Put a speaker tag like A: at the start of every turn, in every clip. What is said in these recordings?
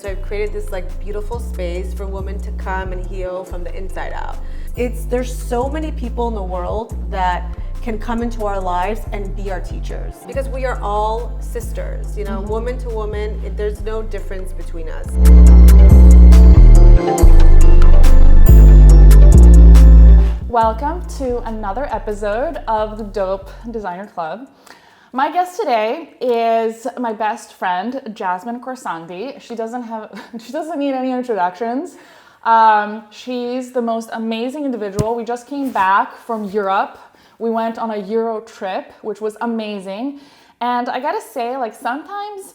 A: So I've created this like beautiful space for women to come and heal from the inside out. There's so many people in the world that can come into our lives and be our teachers, because we are all sisters, woman to woman. There's no difference between us.
B: Welcome to another episode of the Dope Designer Club. My guest today is my best friend, Jasmine Khorsandi. She doesn't need any introductions. She's the most amazing individual. We just came back from Europe. We went on a Euro trip, which was amazing. And I gotta say, like, sometimes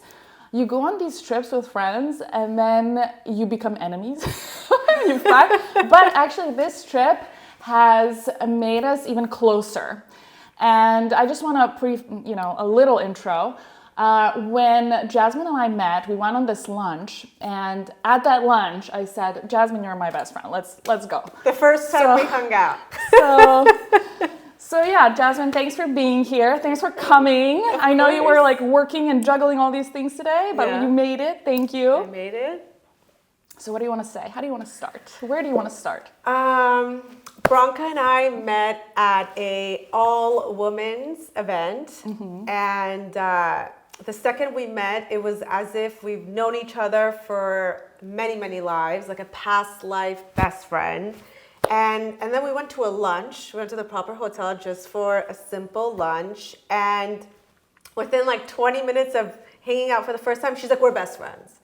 B: you go on these trips with friends and then you become enemies. You fight. But actually this trip has made us even closer. And I just want to a little intro. When Jasmine and I met, we went on this lunch, and at that lunch, I said, "Jasmine, you're my best friend. Let's go."
A: The first time we hung out.
B: So yeah, Jasmine, thanks for being here. Thanks for coming. I know you were like working and juggling all these things today, but you made it. Thank you.
A: I made it.
B: So what do you want to say? How do you want to start? Where do you want to start?
A: Bronca and I met at a all-women's event, and the second we met, it was as if we've known each other for many, many lives, like a past life best friend. And then we went to a lunch. We went to the proper hotel just for a simple lunch, and within like 20 minutes of hanging out for the first time, she's like, "We're best friends."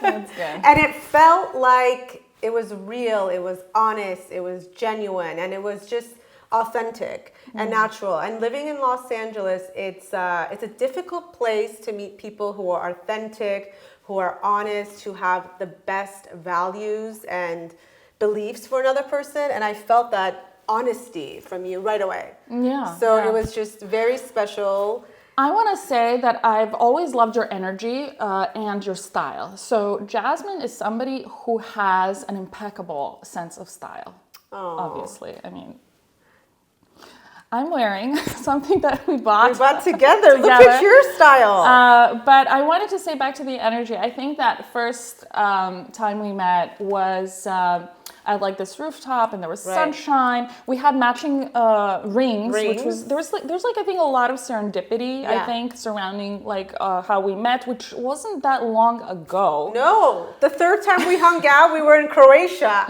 B: That's good.
A: And it felt like it was real, it was honest, it was genuine, and it was just authentic and natural. And living in Los Angeles, it's a difficult place to meet people who are authentic, who are honest, who have the best values and beliefs for another person. And I felt that honesty from you right away. So it was just very special.
B: I want to say that I've always loved your energy and your style. So Jasmine is somebody who has an impeccable sense of style. Obviously. I mean, I'm wearing something that we bought
A: together. Look at your style.
B: But I wanted to say, back to the energy, I think that first time we met was at like this rooftop, and there was sunshine. We had matching rings, which was there's like I think a lot of serendipity. I think surrounding like how we met, which wasn't that long ago.
A: No, the third time we hung out, we were in Croatia.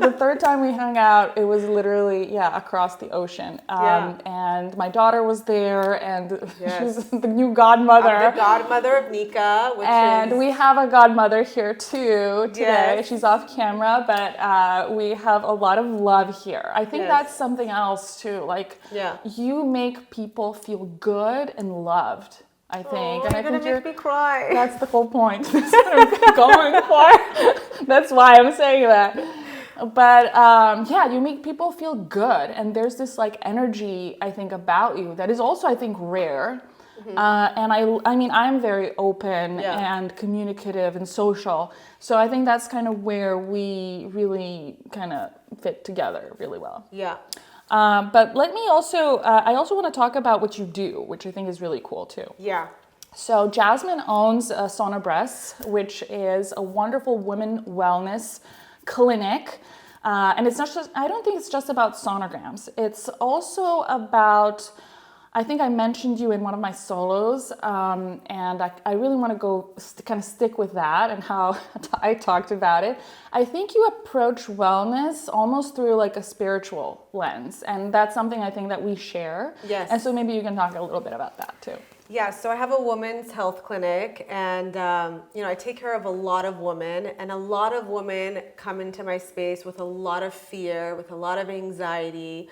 B: The third time we hung out, it was literally across the ocean. And my daughter was there, and she's the new godmother.
A: I'm the godmother of Nika,
B: we have a godmother here too today. She's off camera. But we have a lot of love here. I think that's something else too. Like, you make people feel good and loved, I think. And I think
A: you're gonna make me cry.
B: That's the whole point. That's what I'm going for. That's why I'm saying that. But you make people feel good, and there's this like energy, I think, about you that is also, I think, rare. And I mean, I'm very open and communicative and social. So I think that's kind of where we really kind of fit together really well. But let me also, I also want to talk about what you do, which I think is really cool too. So Jasmine owns Sonobreasts, which is a wonderful women wellness clinic. And it's not just, I don't think it's just about sonograms. It's also about, I think I mentioned you in one of my solos, and I really want to go kind of stick with that and how I talked about it. I think you approach wellness almost through like a spiritual lens, and that's something I think that we share. And so maybe you can talk a little bit about that too.
A: So I have a women's health clinic, and I take care of a lot of women, and a lot of women come into my space with a lot of fear, with a lot of anxiety,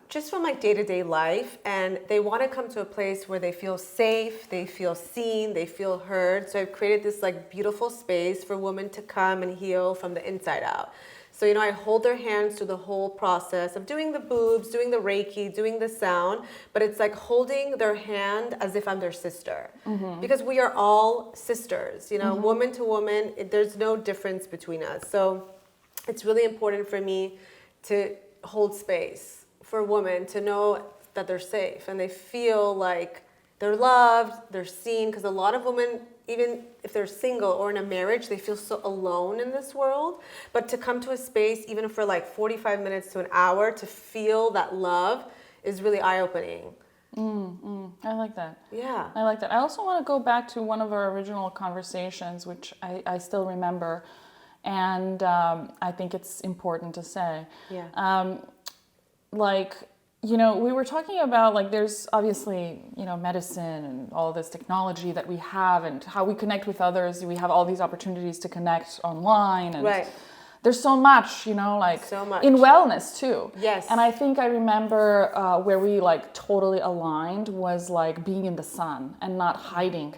A: just from like day-to-day life, and they want to come to a place where they feel safe, they feel seen, they feel heard. So I've created this like beautiful space for women to come and heal from the inside out. So, I hold their hands through the whole process of doing the boobs, doing the Reiki, doing the sound, but it's like holding their hand as if I'm their sister. Because we are all sisters, woman to woman, there's no difference between us. So it's really important for me to hold space for women to know that they're safe and they feel like they're loved, they're seen, because a lot of women, even if they're single or in a marriage, they feel so alone in this world. But to come to a space, even for like 45 minutes to an hour, to feel that love is really eye-opening.
B: I like that.
A: Yeah.
B: I like that. I also want to go back to one of our original conversations, which I still remember, and I think it's important to say.
A: Yeah.
B: We were talking about, like, there's obviously, medicine and all this technology that we have and how we connect with others. We have all these opportunities to connect online. And
A: right.
B: There's so much,
A: so much.
B: in wellness too.
A: Yes.
B: And I think I remember where we like totally aligned was like being in the sun and not hiding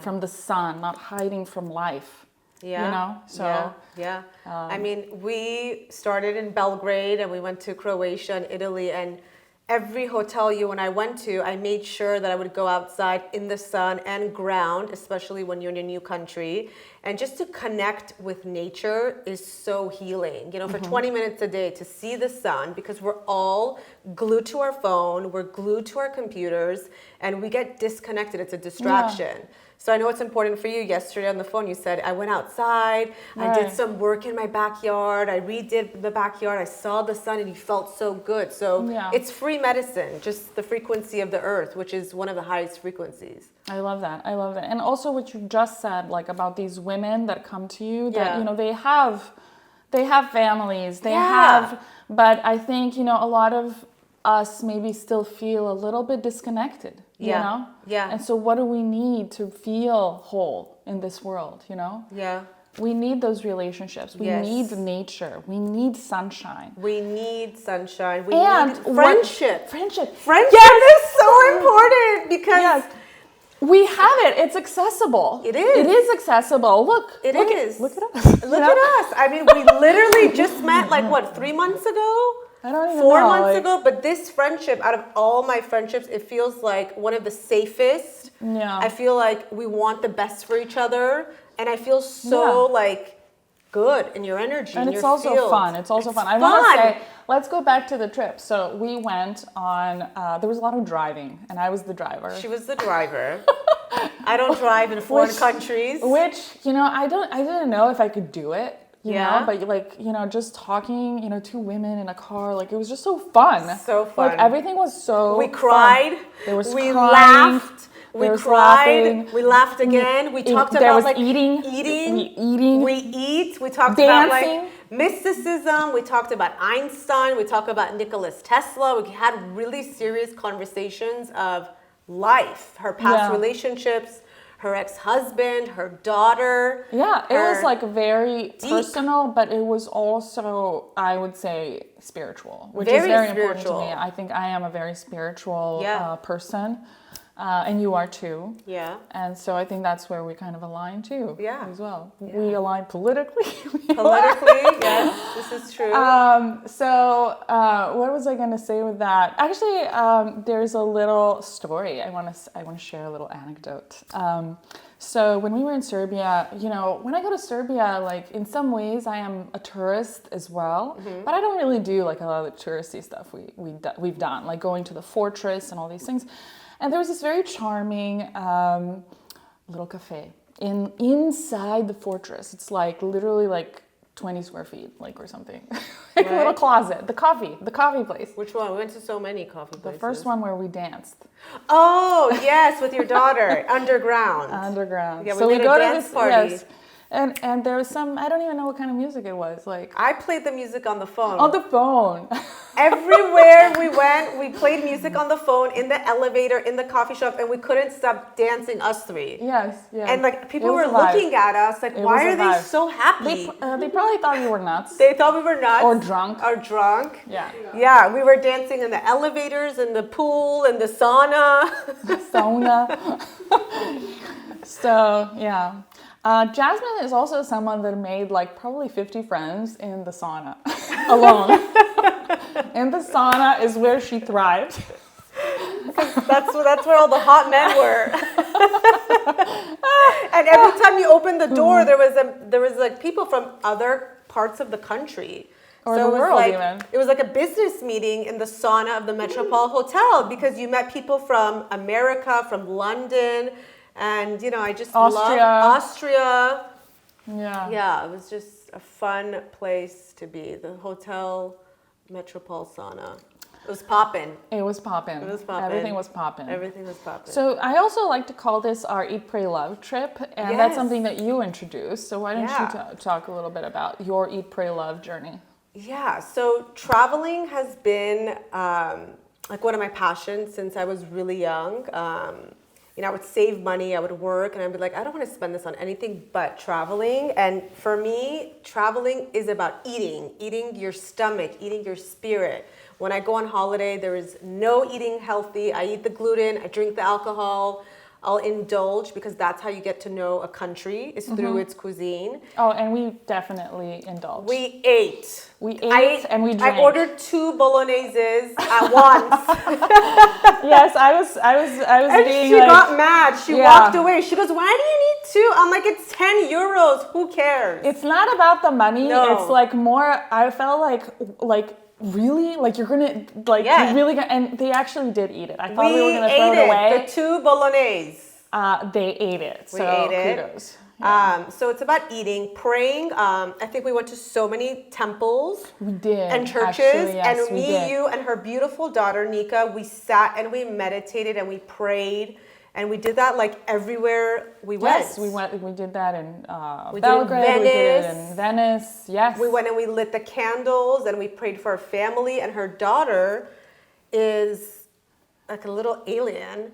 B: from the sun, not hiding from life.
A: Yeah.
B: So
A: yeah. I mean, we started in Belgrade and we went to Croatia and Italy, and every hotel you and I went to, I made sure that I would go outside in the sun and ground, especially when you're in a new country. And just to connect with nature is so healing. For 20 minutes a day to see the sun, because we're all glued to our phone, we're glued to our computers, and we get disconnected. It's a distraction. Yeah. So I know it's important for you. Yesterday on the phone, you said, I went outside, I did some work in my backyard, I redid the backyard, I saw the sun, and you felt so good. So it's free medicine, just the frequency of the earth, which is one of the highest frequencies.
B: I love that. And also what you just said, like about these women that come to you, that, they have families, but I think, a lot of us maybe still feel a little bit disconnected, you know?
A: Yeah.
B: And so what do we need to feel whole in this world,
A: Yeah.
B: We need those relationships. We need nature. We need sunshine.
A: We need sunshine. We
B: need
A: friendship.
B: Friendship
A: is so important because
B: we have it. It's accessible.
A: It is.
B: It is accessible. Look at us.
A: Look at us. I mean, we literally just met 3 months ago?
B: I don't even know.
A: 4 months ago, but this friendship, out of all my friendships, it feels like one of the safest.
B: Yeah.
A: I feel like we want the best for each other, and I feel so good in your energy.
B: And
A: in
B: it's
A: your
B: also
A: field.
B: fun. It's also fun. I want to say, let's go back to the trip. So we went on. There was a lot of driving, and I was the driver.
A: She was the driver. I don't drive in foreign countries.
B: Which I didn't know if I could do it. You know, but just talking, two women in a car, it was just so fun.
A: So fun.
B: Everything was so
A: We cried.
B: Fun. There was
A: we
B: crying.
A: Laughed. We
B: was
A: cried.
B: Laughing.
A: We laughed again. We talked
B: there
A: about
B: was eating.
A: We eat. We talked
B: dancing.
A: About mysticism. We talked about Einstein. We talked about Nikola Tesla. We had really serious conversations of life, her past relationships, her ex-husband, her daughter.
B: Yeah, it was very personal, but it was also, I would say, spiritual, which is very important to me. I think I am a very spiritual person, and you are too.
A: Yeah.
B: And so I think that's where we kind of align too.
A: Yeah.
B: As well. Yeah. We align politically.
A: Yes, this is true.
B: What was I going to say with that? Actually, there's a little story. I want to share a little anecdote. So when we were in Serbia, when I go to Serbia, in some ways I am a tourist as well, but I don't really do a lot of the touristy stuff we've done, like going to the fortress and all these things. And there was this very charming little cafe inside the fortress. It's literally 20 square feet, or something. A little closet. The coffee place.
A: Which one? We went to so many coffee places.
B: The first one where we danced.
A: Oh, yes, with your daughter. Underground.
B: Underground.
A: Yeah, we go to this party.
B: Yes. And there was some, I don't even know what kind of music it was.
A: I played the music on the phone.
B: On the phone.
A: Everywhere we went, we played music on the phone, in the elevator, in the coffee shop, and we couldn't stop dancing, us three.
B: Yes.
A: And people were looking at us why are they so happy?
B: They probably thought we were nuts.
A: They thought we were nuts.
B: Or drunk.
A: Yeah. Yeah, we were dancing in the elevators, in the pool, in the sauna.
B: So, yeah. Jasmine is also someone that made probably 50 friends in the sauna alone. In the sauna is where she thrived.
A: That's where all the hot men were. And every time you opened the door, there was people from other parts of the country.
B: Or
A: So
B: the
A: it was
B: world
A: like,
B: even.
A: It was like a business meeting in the sauna of the Metropole Hotel because you met people from America, from London, and I just loved Austria.
B: Yeah.
A: Yeah, it was just a fun place to be. The Hotel Metropole Sauna. It was poppin'.
B: It was poppin'.
A: It was poppin'.
B: Everything was poppin'.
A: Everything was poppin'.
B: So I also like to call this our Eat, Pray, Love trip, and that's something that you introduced. So why don't you talk a little bit about your Eat, Pray, Love journey?
A: Yeah, so traveling has been like one of my passions since I was really young. I would save money, I would work, and I'd be like, I don't want to spend this on anything but traveling. And for me, traveling is about eating your stomach, eating your spirit. When I go on holiday, there is no eating healthy. I eat the gluten, I drink the alcohol. I'll indulge because that's how you get to know a country is through its cuisine.
B: Oh, and we definitely indulged.
A: We ate.
B: We ate and we drank.
A: I ordered 2 bologneses at once.
B: Yes, I was
A: And
B: being
A: she got mad. She walked away. She goes, "Why do you need 2?" I'm like, "It's 10 euros. Who cares?"
B: It's not about the money.
A: No.
B: It's like more. I felt like really, like you're gonna you're really gonna, and they actually did eat it. I thought we were gonna throw it away.
A: The 2 bolognese.
B: They ate it.
A: We ate it.
B: Kudos. Yeah.
A: So it's about eating, praying. I think we went to so many temples.
B: We did.
A: And churches.
B: Actually, yes,
A: and me, you, and her beautiful daughter, Nika, we sat and we meditated and we prayed. And we did that like everywhere we went.
B: Yes, we went. We did that in
A: We
B: Belgrade.
A: did in
B: We did it
A: Venice.
B: in Venice. Yes.
A: We went and we lit the candles and we prayed for our family. And her daughter is like a little alien.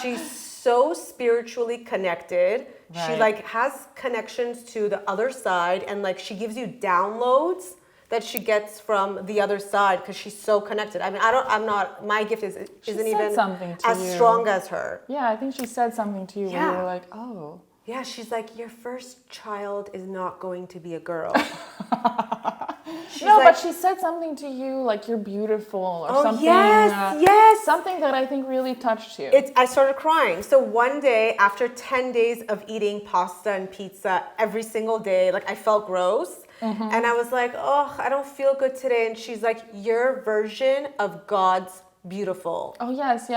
A: She's so spiritually connected.
B: Right.
A: She like has connections to the other side, and like she gives you downloads that she gets from the other side because she's so connected. I mean, my gift isn't even as strong as her.
B: Yeah, I think she said something to you where you were like, oh.
A: Yeah, she's like, your first child is not going to be a girl.
B: But she said something to you like you're beautiful or something.
A: Yes.
B: Something that I think really touched you.
A: I started crying. So one day, after 10 days of eating pasta and pizza every single day, like I felt gross. Mm-hmm. And I was like, oh, I don't feel good today. And she's like, your version of God's beautiful.
B: Oh, yes.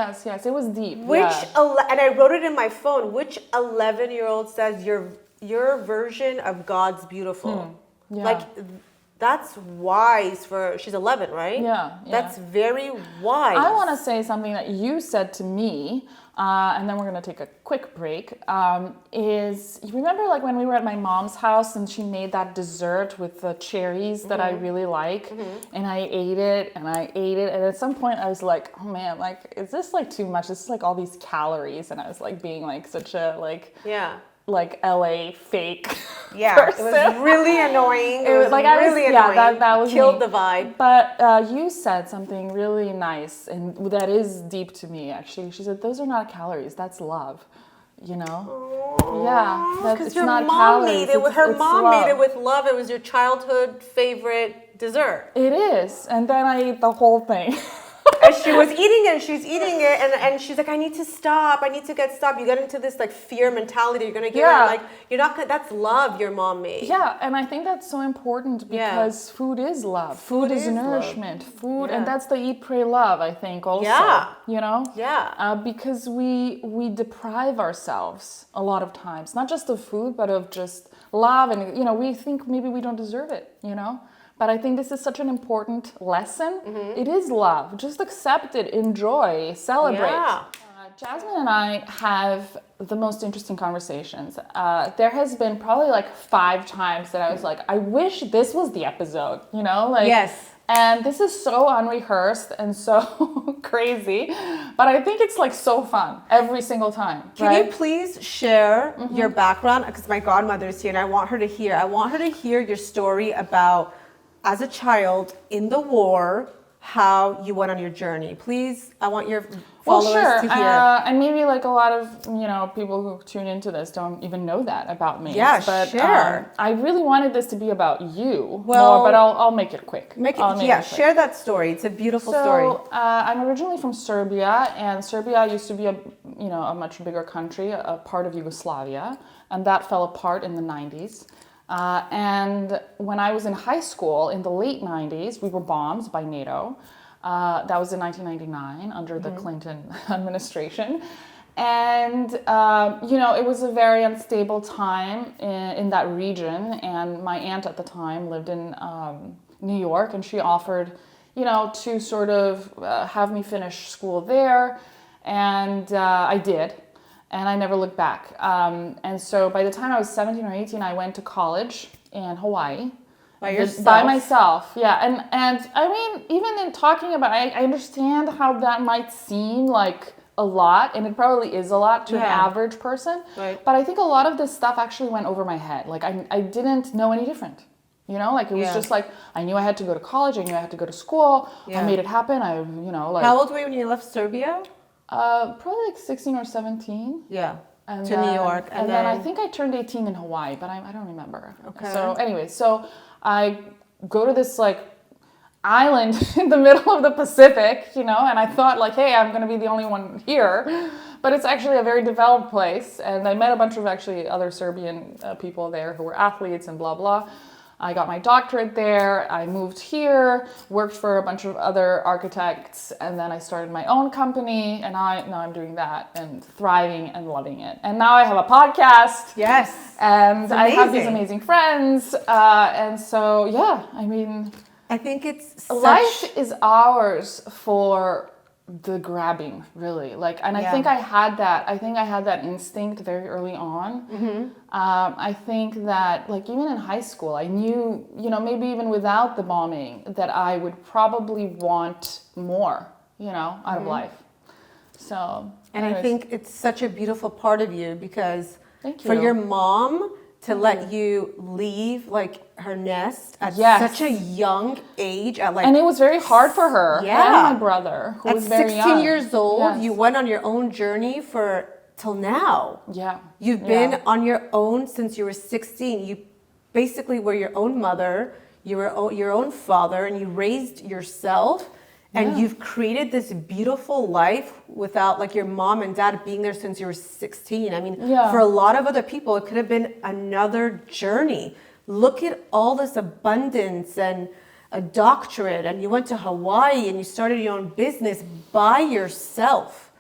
B: It was deep.
A: And I wrote it in my phone. Which 11-year-old says your version of God's beautiful?
B: Yeah.
A: Like, that's wise she's 11, right?
B: Yeah.
A: That's very wise.
B: I want to say something that you said to me, and then we're going to take a quick break, is you remember like when we were at my mom's house and she made that dessert with the cherries that I really like, and I ate it, and at some point I was like, oh man, like, is this like too much? This is like all these calories, and I was like being like such a like LA fake person.
A: It was really annoying. It was
B: like
A: really annoying.
B: That was
A: killed
B: me.
A: the vibe.
B: But you said something really nice, and that is deep to me. Actually, she said, "Those are not calories. That's love." You know?
A: Aww.
B: Yeah,
A: because your mom made it with her mom made it with love. It was your childhood favorite dessert.
B: It is, and then I ate the whole thing.
A: And she was eating it, and she's eating it, and she's like, I need to stop. I need to get stopped. You get into this like fear mentality. You're gonna get like you're not gonna. That's love your mom made.
B: Yeah, and I think that's so important because food is love. Food is nourishment. Love. Food, and that's the eat, pray, love. I think also.
A: Yeah.
B: You know.
A: Yeah.
B: Because we deprive ourselves a lot of times, not just of food, but of just love, and we think maybe we don't deserve it. But I think this is such an important lesson. Mm-hmm. It is love. Just accept it, enjoy, celebrate.
A: Yeah.
B: Jasmine and I have the most interesting conversations. There has been probably like 5 times that I was like, I wish this was the episode,
A: Yes.
B: And this is so unrehearsed and so crazy, but I think it's like so fun every single time.
A: Can you please share your background? Because my godmother is here and I want her to hear your story about as a child in the war, how you went on your journey. Please, I want your followers to hear.
B: And maybe like a lot of people who tune into this don't even know that about me.
A: Yeah,
B: but
A: share.
B: I really wanted this to be about you. Well, but I'll make it quick.
A: Share that story. It's a beautiful story.
B: I'm originally from Serbia, and Serbia used to be a much bigger country, a part of Yugoslavia, and that fell apart in the 90s. And when I was in high school in the late 90s, we were bombed by NATO. That was in 1999 under the Clinton administration. And, it was a very unstable time in that region. And my aunt at the time lived in New York, and she offered, to sort of have me finish school there. And I did. And I never looked back. And so by the time I was 17 or 18, I went to college in Hawaii.
A: By yourself?
B: By myself, yeah. And I mean, even in talking about it, I understand how that might seem like a lot, and it probably is a lot to an average person.
A: Right.
B: But I think a lot of this stuff actually went over my head. Like, I didn't know any different. Like it was just like, I knew I had to go to college, I knew I had to go to school, I made it happen, like...
A: How old were you when you left Serbia?
B: Probably like 16 or 17.
A: Yeah.
B: And
A: to New York.
B: And then I think I turned 18 in Hawaii, but I don't remember.
A: Okay.
B: So anyway, so I go to this like island in the middle of the Pacific, and I thought like, hey, I'm going to be the only one here. But it's actually a very developed place. And I met a bunch of actually other Serbian people there who were athletes and blah, blah. I got my doctorate there, I moved here, worked for a bunch of other architects, and then I started my own company, and now I'm doing that and thriving and loving it. And now I have a podcast.
A: Yes.
B: And I have these amazing friends. And so, yeah, I mean...
A: I think it's
B: life is ours for the grabbing, really. And I think I had that instinct very early on. I think that even in high school, I knew, maybe even without the bombing, that I would probably want more, out of life. So,
A: and I think it's such a beautiful part of you, because
B: thank you.
A: For your mom to let you leave her nest at such a young age, and
B: it was very hard for her.
A: Yeah.
B: And my brother, who was very young.
A: At 16 years old, you went on your own journey till now.
B: Yeah.
A: You've been on your own since you were 16. You basically were your own mother, you were your own father, and you raised yourself. And you've created this beautiful life without your mom and dad being there since you were 16. I mean, for a lot of other people, it could have been another journey. Look at all this abundance and a doctorate, and you went to Hawaii and you started your own business by yourself.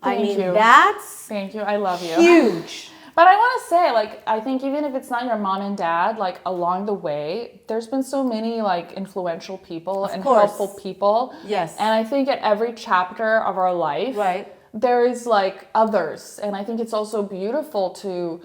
B: Thank you.
A: That's
B: Thank you. I love you.
A: Huge.
B: But I want to say, I think even if it's not your mom and dad, along the way, there's been so many, influential people and helpful people.
A: Yes.
B: And I think at every chapter of our life, there is, others. And I think it's also beautiful to,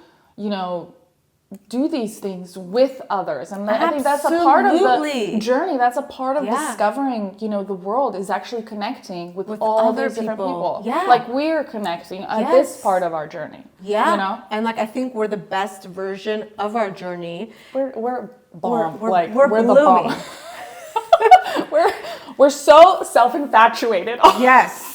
B: do these things with others. And I think that's a part of the journey. That's a part of discovering, the world is actually connecting with all other these different people.
A: Yeah.
B: We're connecting at this part of our journey.
A: Yeah. And I think we're the best version of our journey.
B: We're bomb.
A: We're
B: the bomb. we're so self-infatuated.
A: Yes.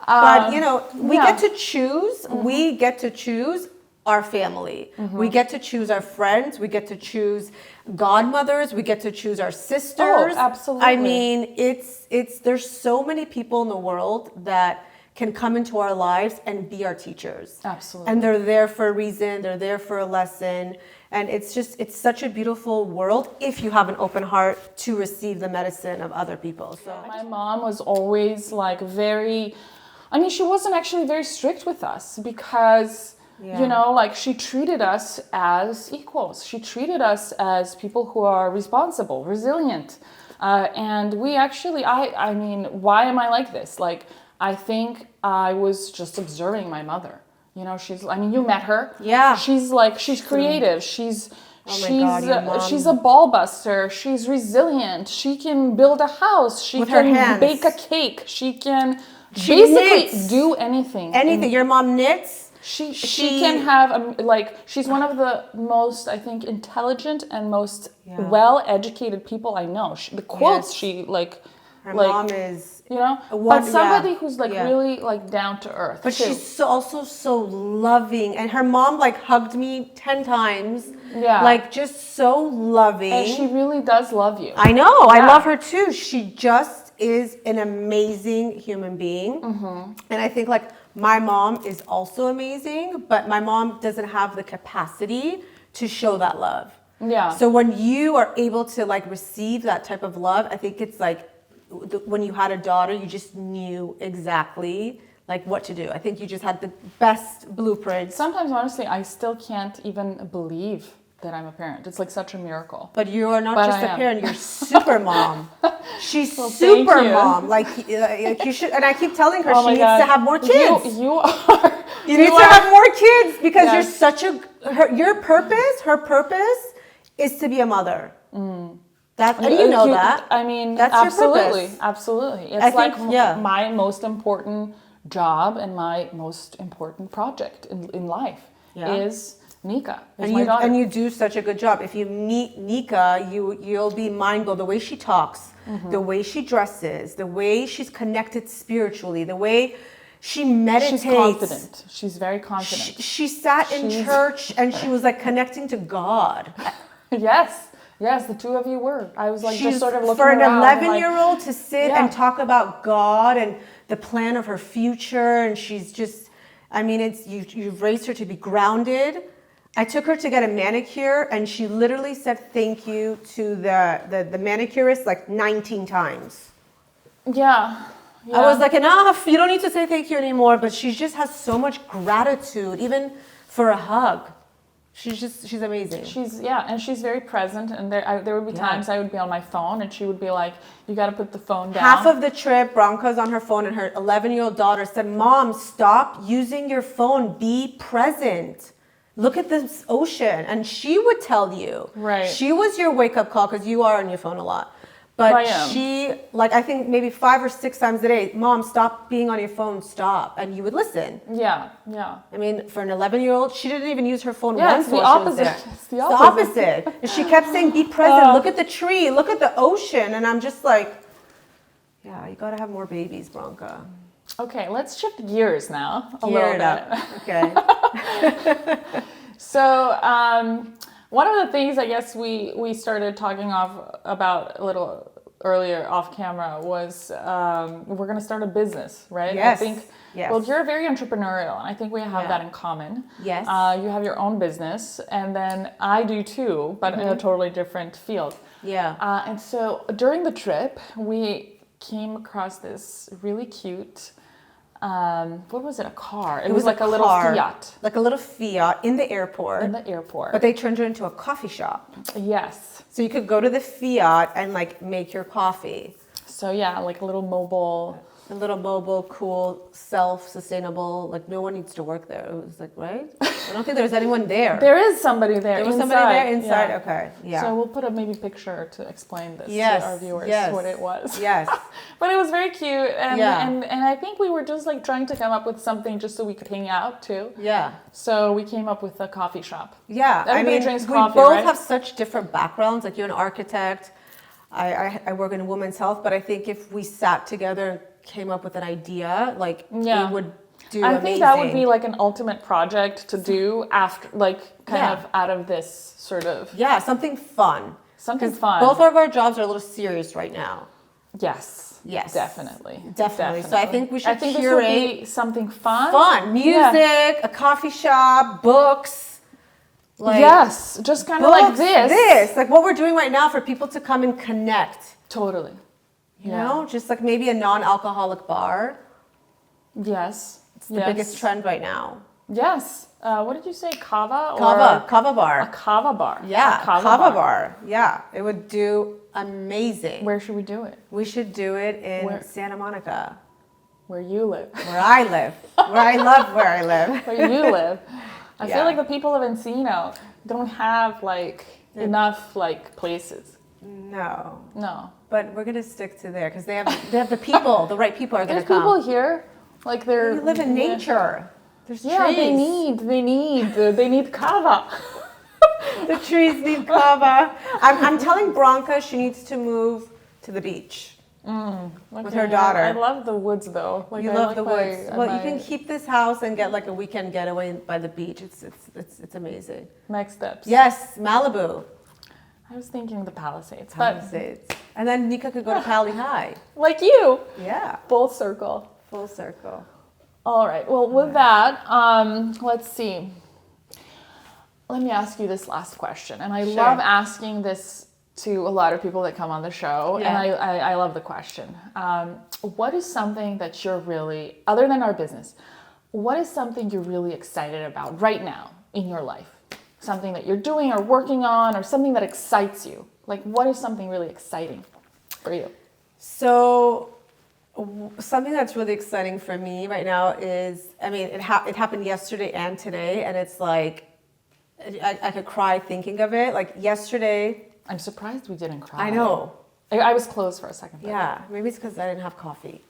A: But we get to choose. We get to choose our family. We get to choose our friends. We get to choose godmothers. We get to choose our sisters.
B: Oh, absolutely.
A: I mean, there's so many people in the world that can come into our lives and be our teachers.
B: Absolutely.
A: And they're there for a reason. They're there for a lesson. And it's such a beautiful world if you have an open heart to receive the medicine of other people. So
B: my mom was always she wasn't actually very strict with us, because she treated us as equals. She treated us as people who are responsible, resilient. And we actually, I mean, why am I like this? I think I was just observing my mother. You met her. Yeah. She's creative. She's a ball buster. She's resilient. She can build a house. She can bake a cake. She can basically do anything.
A: Anything. Your mom knits.
B: She can have she's one of the most, I think, intelligent and most well-educated people I know. The quotes
A: her mom is
B: but somebody who's really down to earth.
A: But she's also so loving, and her mom hugged me 10 times. Yeah, just so loving.
B: And she really does love you.
A: I know. Yeah. I love her too. She just is an amazing human being, and I think my mom is also amazing, but my mom doesn't have the capacity to show that love.
B: Yeah.
A: So when you are able to like receive that type of love, I think it's like when you had a daughter, you just knew exactly like what to do. I think you just had the best blueprint.
B: Sometimes, honestly, I still can't even believe that I'm a parent. It's like such a miracle.
A: But you are not
B: But
A: just
B: I
A: a
B: am.
A: parent, you're super mom. She's
B: Well,
A: super
B: thank you.
A: mom. Like you should, and I keep telling her
B: Oh
A: she
B: my
A: needs
B: God.
A: to have more kids.
B: You are.
A: You need to have more kids because
B: Yes.
A: you're such a her purpose is to be a mother. That and you know that.
B: I mean,
A: That's your
B: absolutely,
A: purpose.
B: absolutely. It's
A: I
B: like
A: think, yeah.
B: my most important job and my most important project in life is Nika. Is my daughter.
A: And you do such a good job. If you meet Nika, you'll be mind blown. The way she talks, the way she dresses, the way she's connected spiritually, the way she meditates.
B: She's confident. She's very confident.
A: She sat in church and she was like connecting to God.
B: Yes, the two of you were. I was like just sort of looking
A: for an
B: around.
A: 11-year-old to sit and talk about God and the plan of her future, and she's just, I mean, it's you've raised her to be grounded. I took her to get a manicure, and she literally said thank you to the manicurist like 19 times.
B: Yeah.
A: I was like, enough. You don't need to say thank you anymore. But she just has so much gratitude, even for a hug. She's amazing.
B: And she's very present. And there would be times I would be on my phone, and she would be like, "You got to put the phone down."
A: Half of the trip, Branka's on her phone, and her 11-year-old daughter said, "Mom, stop using your phone. Be present. Look at this ocean." And she would tell you.
B: Right.
A: She was your wake-up call because you are on your phone a lot. But
B: I am.
A: she, like, I think maybe 5 or 6 times a day, "Mom, stop being on your phone. Stop." And you would listen.
B: Yeah.
A: I mean, for an 11-year-old, she didn't even use her phone
B: Yeah,
A: once
B: it's the
A: while she was
B: opposite.
A: there.
B: It's the opposite.
A: It's the opposite. And she kept saying, "Be present. Look at the tree. Look at the ocean." And I'm just like, yeah, you got to have more babies, Branka.
B: Okay, let's shift gears now a
A: Gear
B: little
A: it
B: bit.
A: up. Okay.
B: So, one of the things I guess we started talking about a little earlier off camera was we're going to start a business, right?
A: Yes.
B: I think,
A: yes.
B: well, you're very entrepreneurial, and I think we have that in common.
A: Yes.
B: You have your own business, and then I do too, but in a totally different field.
A: Yeah.
B: And so during the trip, we came across this really cute, what was it, a car? It was like a little Fiat.
A: Like a little Fiat in the airport.
B: In the airport.
A: But they turned it into a coffee shop.
B: Yes.
A: So you could go to the Fiat and like make your coffee.
B: So yeah, like a little mobile,
A: cool, self-sustainable, like no one needs to work there. It was like, right? I don't think there's anyone there.
B: There is somebody there.
A: There was
B: inside.
A: somebody there inside.
B: Yeah.
A: Okay. Yeah.
B: So we'll put a maybe picture to explain this
A: Yes,
B: to our viewers
A: yes.
B: what it was.
A: Yes.
B: But it was very cute, and I think we were just like trying to come up with something just so we could hang out too.
A: Yeah.
B: So we came up with a coffee shop.
A: Yeah.
B: Everybody drinks coffee,
A: we both
B: right?
A: have such different backgrounds. Like you're an architect. I work in women's health, but I think if we sat together and came up with an idea, like it would do
B: I
A: amazing.
B: think that would be like an ultimate project to do after, like kind of out of this sort of...
A: Yeah, something fun.
B: Something fun.
A: Both of our jobs are a little serious right now.
B: Yes.
A: Yes.
B: Definitely.
A: So I think we should
B: this
A: curate
B: would be something fun.
A: Fun. Music, a coffee shop, books.
B: Like yes, just kind of like this.
A: Like what we're doing right now for people to come and connect.
B: Totally.
A: You know, just like maybe a non-alcoholic bar.
B: Yes.
A: It's the biggest trend right now.
B: Yes. What did you say? Kava?
A: Kava bar.
B: A kava bar.
A: Yeah, kava bar. Yeah, it would do amazing.
B: Where should we do it?
A: We should do it in Santa Monica.
B: Where you live.
A: Where I live. Where I love where I live.
B: Where you live. I feel like the people of Encino don't have like enough like places.
A: No.
B: But
A: we're gonna stick to there because they have the people. The right people are gonna come.
B: There's people here, like they're.
A: You live in nature. There's trees.
B: They need kava.
A: The trees need kava. I'm telling Branka she needs to move to the beach with her daughter.
B: I love the woods though.
A: Like you love the woods. Well, you can keep this house and get like a weekend getaway by the beach. It's amazing.
B: Next steps.
A: Yes, Malibu.
B: I was thinking the Palisades.
A: And then Nika could go to Pali High.
B: Like you.
A: Yeah.
B: Full circle.
A: Full circle.
B: All right. Well, with that, let's see. let me ask you this last question. And I
A: Sure.
B: love asking this to a lot of people that come on the show.
A: Yeah.
B: And I love the question. What is something that you're really, other than our business, what is something you're really excited about right now in your life? Something that you're doing or working on, or something that excites you? Like, what is something really exciting for you?
A: So something that's really exciting for me right now is, I mean, it happened yesterday and today, and it's like, I could cry thinking of it. Like yesterday.
B: I'm surprised we didn't cry.
A: I know.
B: I was closed for a second.
A: Yeah, maybe it's because I didn't have coffee.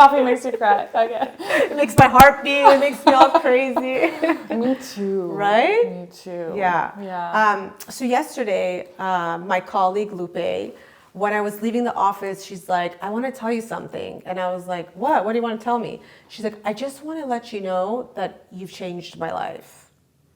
B: Coffee makes you cry. Okay.
A: It makes my heart beat. It makes me all crazy.
B: Me too.
A: Right?
B: Me too.
A: Yeah.
B: Yeah.
A: So yesterday, my colleague Lupe, when I was leaving the office, she's like, I want to tell you something. And I was like, what? What do you want to tell me? She's like, I just want to let you know that you've changed my life.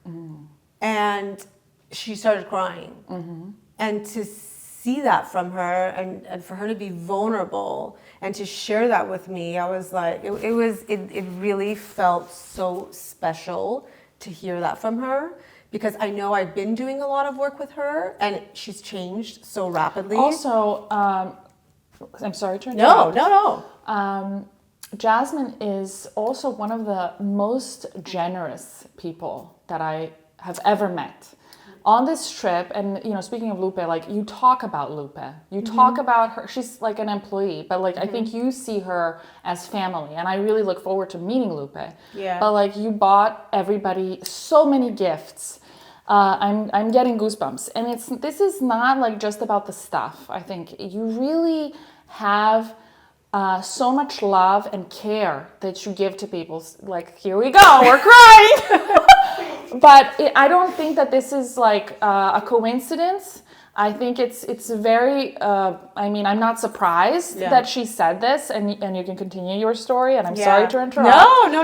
A: Mm. And she started crying. Mm-hmm. And to see that from her, and for her to be vulnerable and to share that with me, I was like, it really felt so special to hear that from her, because I know I've been doing a lot of work with her and she's changed so rapidly.
B: Also, I'm sorry to interrupt.
A: No.
B: Jasmine is also one of the most generous people that I have ever met. On this trip, and speaking of Lupe, like, you talk about Lupe, you talk about her. She's like an employee, but like I think you see her as family, and I really look forward to meeting Lupe.
A: Yeah.
B: But like, you bought everybody so many gifts. I'm getting goosebumps, and this is not like just about the stuff. I think you really have so much love and care that you give to people. Like, here we go, we're crying. But I don't think that this is like a coincidence. I think it's very, I'm not surprised that she said this, and you can continue your story, and I'm sorry to interrupt.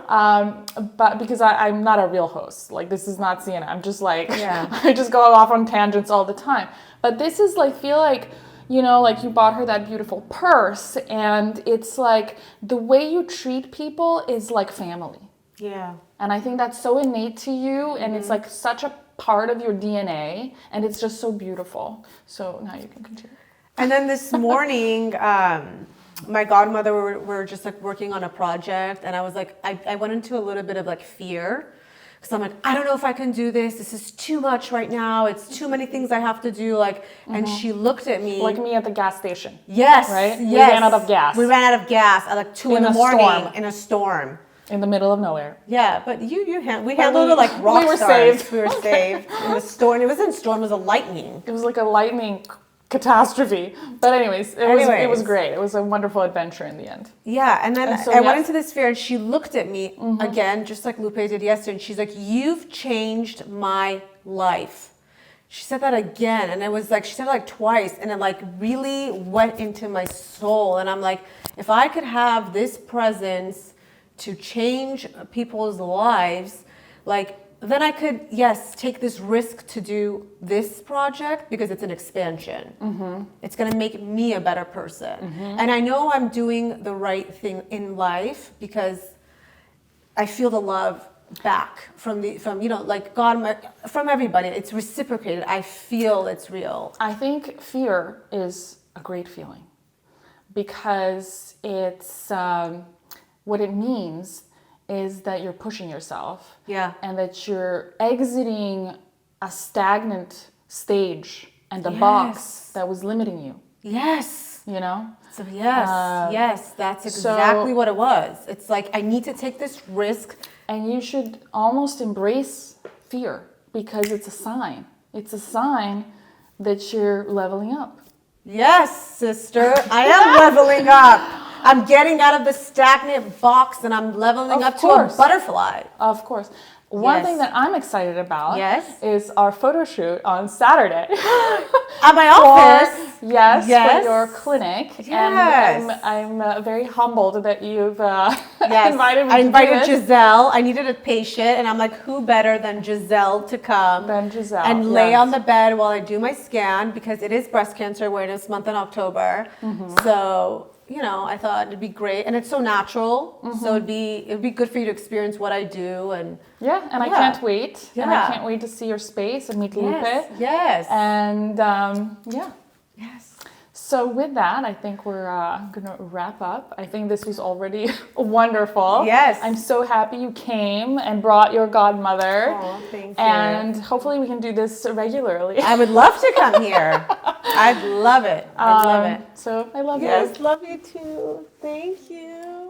A: No.
B: But because I'm not a real host, like, this is not CNN. I'm just like, I just go off on tangents all the time. But this is like, feel like, like you bought her that beautiful purse, and it's like the way you treat people is like family.
A: Yeah.
B: And I think that's so innate to you, and it's like such a part of your DNA, and it's just so beautiful. So now you can continue.
A: And then this morning, my godmother were just like working on a project, and I was like, I went into a little bit of like fear, because I'm like, I don't know if I can do this. This is too much right now. It's too many things I have to do. Like, and she looked at me.
B: Like me at the gas station.
A: Yes.
B: Right?
A: Yes.
B: We ran out of gas.
A: We ran out of gas at like 2 in the morning
B: storm.
A: in a storm.
B: In the middle of nowhere.
A: Yeah, but we handled it like rock
B: we were
A: stars.
B: saved.
A: We were saved in the storm. It wasn't a storm, it was a lightning.
B: It was like a lightning catastrophe. But anyways, it was great. It was a wonderful adventure in the end.
A: Yeah, and then I went into this fear, and she looked at me again, just like Lupe did yesterday, and she's like, you've changed my life. She said that again, and it was like, she said it like twice, and it like really went into my soul. And I'm like, if I could have this presence to change people's lives, like, then I could, yes, take this risk to do this project, because it's an expansion. It's going to make me a better person. And I know I'm doing the right thing in life, because I feel the love back from like God, from everybody. It's reciprocated. I feel it's real.
B: I think fear is a great feeling, because it's what it means is that you're pushing yourself.
A: Yeah.
B: And that you're exiting a stagnant stage and a box that was limiting you.
A: Yes. So yes, that's exactly what it was. It's like, I need to take this risk.
B: And you should almost embrace fear, because it's a sign. It's a sign that you're leveling up.
A: Yes, sister, I am leveling up. I'm getting out of the stagnant box, and I'm leveling up to a butterfly.
B: Of course. One thing that I'm excited about is our photo shoot on Saturday.
A: At my office?
B: Yes, for your clinic. Yes. And I'm very humbled that you've invited me. I invited
A: Giselle. I needed a patient, and I'm like, who better than Giselle to come and lay on the bed while I do my scan, because it is Breast Cancer Awareness Month in October. So I thought it'd be great, and it's so natural. So it'd be good for you to experience what I do, and
B: I can't wait.
A: Yeah.
B: And I can't wait to see your space and meet Lupe.
A: Yes.
B: And
A: Yes.
B: So with that, I think we're gonna wrap up. I think this was already wonderful.
A: Yes.
B: I'm so happy you came and brought your godmother.
A: Oh, thank you.
B: And hopefully we can do this regularly.
A: I would love to come here. I'd love it. I'd love it.
B: So I love you.
A: Yes, love you too. Thank you.